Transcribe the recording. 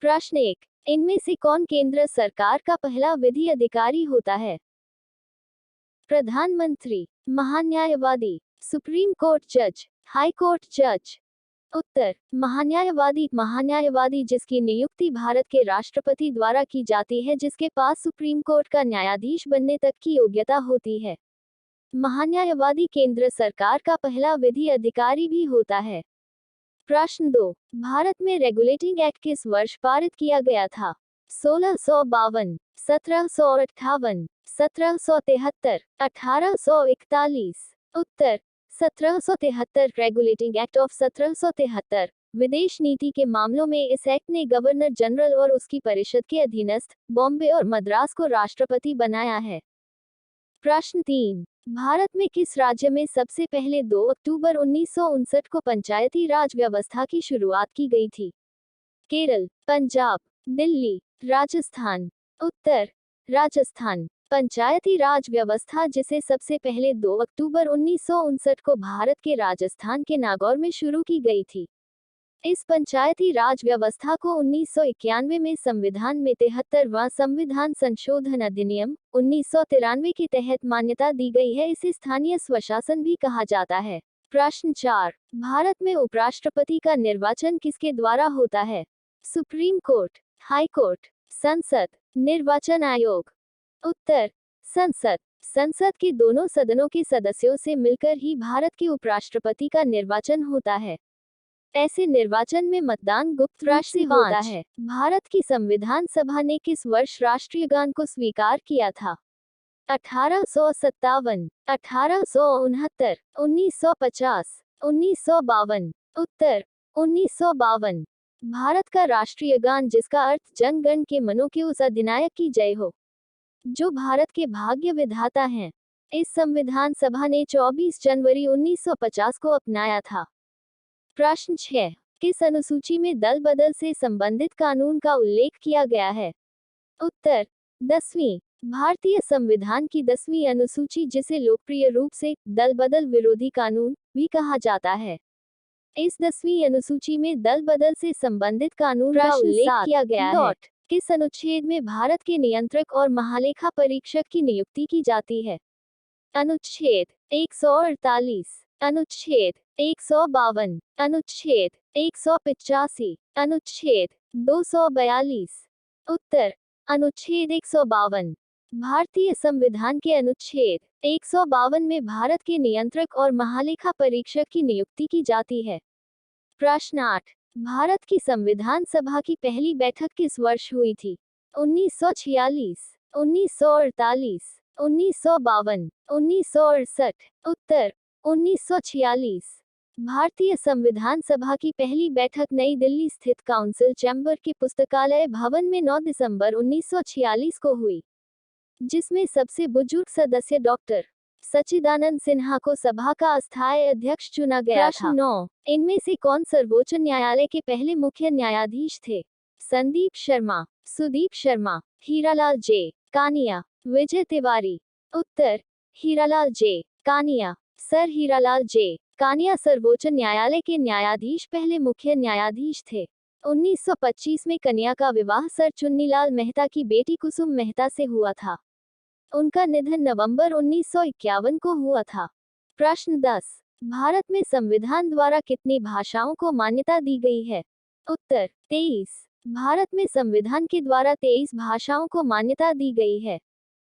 प्रश्न 1, इनमें से कौन केंद्र सरकार का पहला विधि अधिकारी होता है? प्रधानमंत्री, महान्यायवादी, सुप्रीम कोर्ट जज, हाई कोर्ट जज। उत्तर, महान्यायवादी। महान्यायवादी जिसकी नियुक्ति भारत के राष्ट्रपति द्वारा की जाती है, जिसके पास सुप्रीम कोर्ट का न्यायाधीश बनने तक की योग्यता होती है। महान्यायवादी केंद्र सरकार का पहला विधि अधिकारी भी होता है। प्रश्न 2, भारत में रेगुलेटिंग एक्ट किस वर्ष पारित किया गया था? 1652, 1758, 1773, 1841। उत्तर, 1773। रेगुलेटिंग एक्ट ऑफ 1773 विदेश नीति के मामलों में इस एक्ट ने गवर्नर जनरल और उसकी परिषद के अधीनस्थ बॉम्बे और मद्रास को राष्ट्रपति बनाया है। प्रश्न 3, भारत में किस राज्य में सबसे पहले 2 अक्टूबर 1959 को पंचायती राज व्यवस्था की शुरुआत की गई थी? केरल, पंजाब, दिल्ली, राजस्थान। उत्तर, राजस्थान। पंचायती राज व्यवस्था जिसे सबसे पहले 2 अक्टूबर 1959 को भारत के राजस्थान के नागौर में शुरू की गई थी। इस पंचायती राज व्यवस्था को 1991 में संविधान में 73वां संविधान संशोधन अधिनियम 1993 के तहत मान्यता दी गई है। इसे स्थानीय स्वशासन भी कहा जाता है। प्रश्न 4, भारत में उपराष्ट्रपति का निर्वाचन किसके द्वारा होता है? सुप्रीम कोर्ट, हाई कोर्ट, संसद, निर्वाचन आयोग। उत्तर, संसद। संसद के दोनों सदनों के सदस्यों से मिलकर ही भारत के उपराष्ट्रपति का निर्वाचन होता है। ऐसे निर्वाचन में मतदान गुप्त रूप से होता है। भारत की संविधान सभा ने किस वर्ष राष्ट्रीय गान को स्वीकार किया था? 1857, 1869, 1950, 1952। उत्तर, 1952। भारत का राष्ट्रीय गान जिसका अर्थ जन गण के मनों के उस अधिनायक की जय हो जो भारत के भाग्य विधाता हैं, इस संविधान सभा ने 24 जनवरी 1950 को अपनाया था। प्रश्न 6, किस अनुसूची में दल बदल से संबंधित कानून का उल्लेख किया गया है? उत्तर, 10वीं। भारतीय संविधान की 10वीं अनुसूची जिसे लोकप्रिय रूप से दल बदल विरोधी कानून भी कहा जाता है। इस 10वीं अनुसूची में दल बदल से संबंधित कानून का उल्लेख किया गया है। किस अनुच्छेद में भारत के नियंत्रक और महालेखा परीक्षक की नियुक्ति की जाती है? अनुच्छेद 148, अनुच्छेद 152, अनुच्छेद 185, अनुच्छेद 242। उत्तर, अनुच्छेद 152। भारतीय संविधान के अनुच्छेद 152 में भारत के नियंत्रक और महालेखा परीक्षक की नियुक्ति की जाती है। प्रश्न 8, भारत की संविधान सभा की पहली बैठक किस वर्ष हुई थी? 1946, 1948, 1952, 1968। उत्तर, 1946। भारतीय संविधान सभा की पहली बैठक नई दिल्ली स्थित काउंसिल चैम्बर के पुस्तकालय भवन में 9 दिसंबर 1946 को हुई, जिसमें सबसे बुजुर्ग सदस्य डॉक्टर सच्चिदानंद सिन्हा को सभा का अस्थायी अध्यक्ष चुना गया था। 9, इनमें से कौन सर्वोच्च न्यायालय के पहले मुख्य न्यायाधीश थे? संदीप शर्मा, सुदीप शर्मा, हीरालाल जे कानिया, विजय तिवारी। उत्तर, हीरालाल जे कानिया। सर हीरालाल जे कानिया सर्वोच्च न्यायालय के न्यायाधीश पहले मुख्य न्यायाधीश थे। 1925 में कन्या का विवाह सर चुन्नीलाल मेहता की बेटी कुसुम मेहता से हुआ था। उनका निधन नवंबर 1951 को हुआ था। प्रश्न 10, भारत में संविधान द्वारा कितनी भाषाओं को मान्यता दी गई है? उत्तर, 23। भारत में संविधान के द्वारा 23 भाषाओं को मान्यता दी गई है।